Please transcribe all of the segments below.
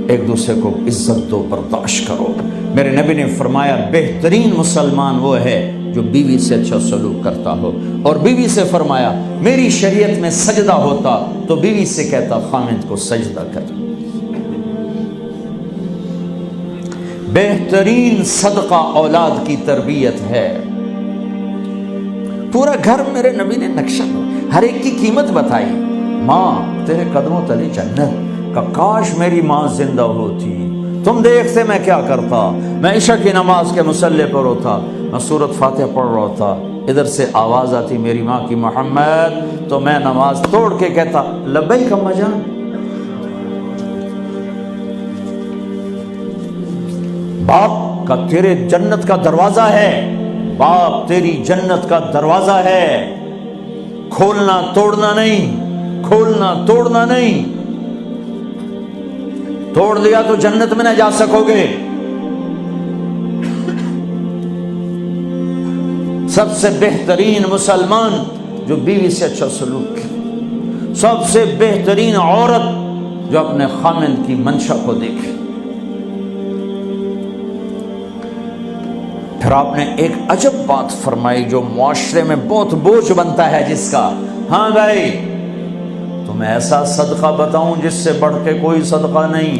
ایک دوسرے کو عزت دو، برداشت کرو۔ میرے نبی نے فرمایا بہترین مسلمان وہ ہے جو بیوی سے اچھا سلوک کرتا ہو، اور بیوی سے فرمایا میری شریعت میں سجدہ ہوتا تو بیوی سے کہتا خامند کو سجدہ کر۔ بہترین صدقہ اولاد کی تربیت ہے۔ پورا گھر میرے نبی نے نقشہ، ہر ایک کی قیمت بتائی۔ ماں تیرے قدموں تلے جنت، کہ کاش میری ماں زندہ ہوتی، تم دیکھتے میں کیا کرتا، میں عشاء کی نماز کے مصلی پر ہوتا، میں سورۃ فاتحہ پڑھ رہا ہوتا، ادھر سے آواز آتی میری ماں کی محمد، تو میں نماز توڑ کے کہتا لبیک اماں جان۔ باپ کا تیرے جنت کا دروازہ ہے، باپ تیری جنت کا دروازہ ہے، کھولنا توڑنا نہیں، کھولنا توڑنا نہیں، توڑ دیا تو جنت میں نہ جا سکو گے۔ سب سے بہترین مسلمان جو بیوی سے اچھا سلوک کرے، سب سے بہترین عورت جو اپنے خامند کی منشا کو دیکھے۔ پھر آپ نے ایک عجب بات فرمائی جو معاشرے میں بہت بوجھ بنتا ہے جس کا، ہاں بھائی تمہیں ایسا صدقہ بتاؤں جس سے بڑھ کے کوئی صدقہ نہیں،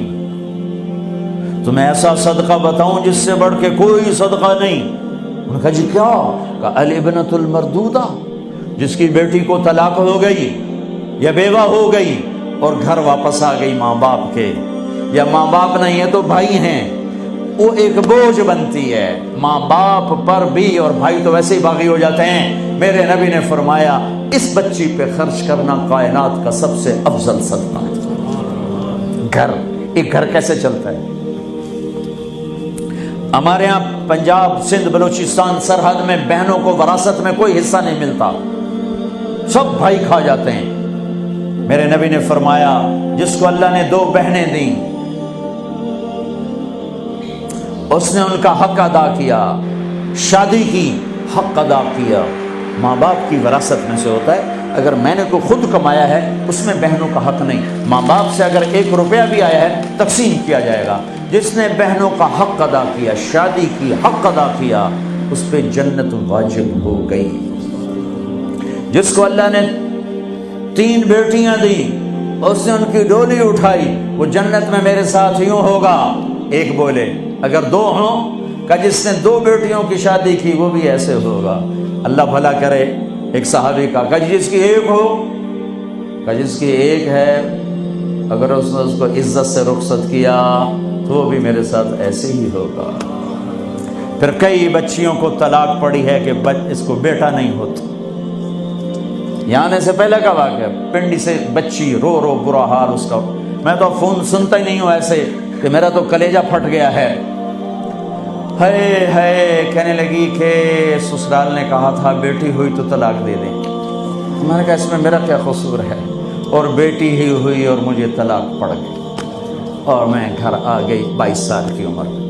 تمہیں ایسا صدقہ بتاؤں جس سے بڑھ کے کوئی صدقہ نہیں۔ انہوں نے کہا جی کیا؟ کہ الابنۃ المردودہ، جس کی بیٹی کو طلاق ہو گئی یا بیوہ ہو گئی اور گھر واپس آ گئی ماں باپ کے، یا ماں باپ نہیں ہے تو بھائی ہیں، وہ ایک بوجھ بنتی ہے ماں باپ پر بھی، اور بھائی تو ویسے ہی باغی ہو جاتے ہیں۔ میرے نبی نے فرمایا اس بچی پہ خرچ کرنا کائنات کا سب سے افضل صدقہ ہے۔ گھر، ایک گھر کیسے چلتا ہے؟ ہمارے ہاں پنجاب، سندھ، بلوچستان سرحد میں بہنوں کو وراثت میں کوئی حصہ نہیں ملتا، سب بھائی کھا جاتے ہیں۔ میرے نبی نے فرمایا جس کو اللہ نے 2 بہنیں دیں اس نے ان کا حق ادا کیا، شادی کی حق ادا کیا۔ ماں باپ کی وراثت میں سے ہوتا ہے، اگر میں نے کوئی خود کمایا ہے اس میں بہنوں کا حق نہیں، ماں باپ سے اگر 1 روپیہ بھی آیا ہے تقسیم کیا جائے گا۔ جس نے بہنوں کا حق ادا کیا، شادی کی حق ادا کیا، اس پہ جنت واجب ہو گئی۔ جس کو اللہ نے 3 بیٹیاں دی، اس نے ان کی ڈولی اٹھائی، وہ جنت میں میرے ساتھ یوں ہوگا۔ ایک بولے، اگر 2 ہوں، کہ جس نے 2 بیٹیوں کی شادی کی وہ بھی ایسے ہوگا۔ اللہ بھلا کرے۔ ایک صحابی کا، کہ جس کی 1 ہو، کہ جس کی 1 ہے، اگر اس نے اس کو عزت سے رخصت کیا تو وہ بھی میرے ساتھ ایسے ہی ہوگا۔ پھر کئی بچیوں کو طلاق پڑی ہے کہ اس کو بیٹا نہیں ہوتا۔ یہاں آنے سے پہلے کا واقعہ، پنڈی سے بچی رو رو برا حال اس کا، میں تو فون سنتا ہی نہیں ہوں ایسے کہ میرا تو کلیجہ پھٹ گیا ہے۔ ہے کہنے لگی کہ سسرال نے کہا تھا بیٹی ہوئی تو طلاق دے دیں۔ میں نے کہا اس میں میرا کیا قصور ہے، اور بیٹی ہی ہوئی اور مجھے طلاق پڑ گئی اور میں گھر آ گئی 22 سال کی عمر میں۔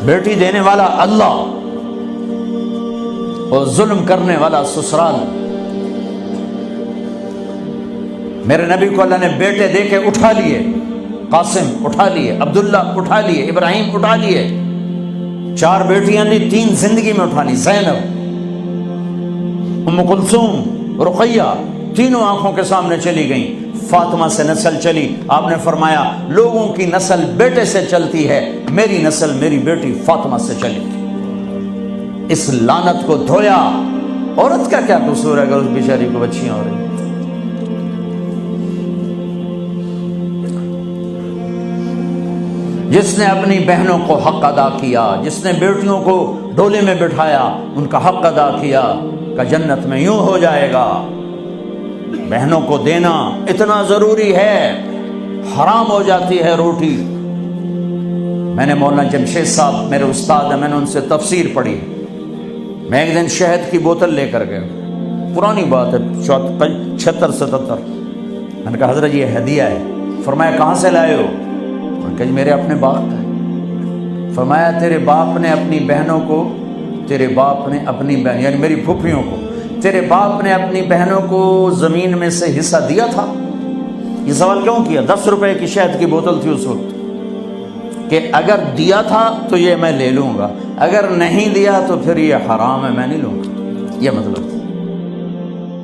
بیٹی دینے والا اللہ اور ظلم کرنے والا سسرال۔ میرے نبی کو اللہ نے بیٹے دے کے اٹھا لیے، قاسم اٹھا لیے، عبداللہ اٹھا لیے، ابراہیم اٹھا لیے۔ 4 بیٹیاں دی، 3 زندگی میں اٹھا لی، زینب، ام کلثوم، رقیہ، تینوں آنکھوں کے سامنے چلی گئیں۔ فاطمہ سے نسل چلی، آپ نے فرمایا لوگوں کی نسل بیٹے سے چلتی ہے، میری نسل میری بیٹی فاطمہ سے چلی۔ اس لعنت کو دھویا۔ عورت کا کیا قصور ہے اگر اس بیچاری کو بچیاں ہو رہی؟ جس نے اپنی بہنوں کو حق ادا کیا، جس نے بیٹیوں کو ڈولے میں بٹھایا، ان کا حق ادا کیا، کہ جنت میں یوں ہو جائے گا۔ بہنوں کو دینا اتنا ضروری ہے، حرام ہو جاتی ہے روٹی۔ میں نے مولانا جمشید صاحب میرے استاد ہیں، میں نے ان سے تفسیر پڑھی۔ میں ایک دن شہد کی بوتل لے کر گیا، پرانی بات ہے 76-77۔ میں نے کہا حضرت یہ ہدیہ ہے۔ فرمایا کہاں سے لائے ہو؟ کہ میرے اپنے باپ کا ہے۔ فرمایا تیرے باپ نے اپنی بہنوں کو، تیرے باپ نے اپنی بہن یعنی میری پھوپھیوں کو، تیرے باپ نے اپنی بہنوں کو زمین میں سے حصہ دیا تھا؟ یہ سوال کیوں کیا؟ 10 روپے کی شہد کی بوتل تھی اس وقت، کہ اگر دیا تھا تو یہ میں لے لوں گا، اگر نہیں دیا تو پھر یہ حرام ہے، میں نہیں لوں گا، یہ مطلب تھا۔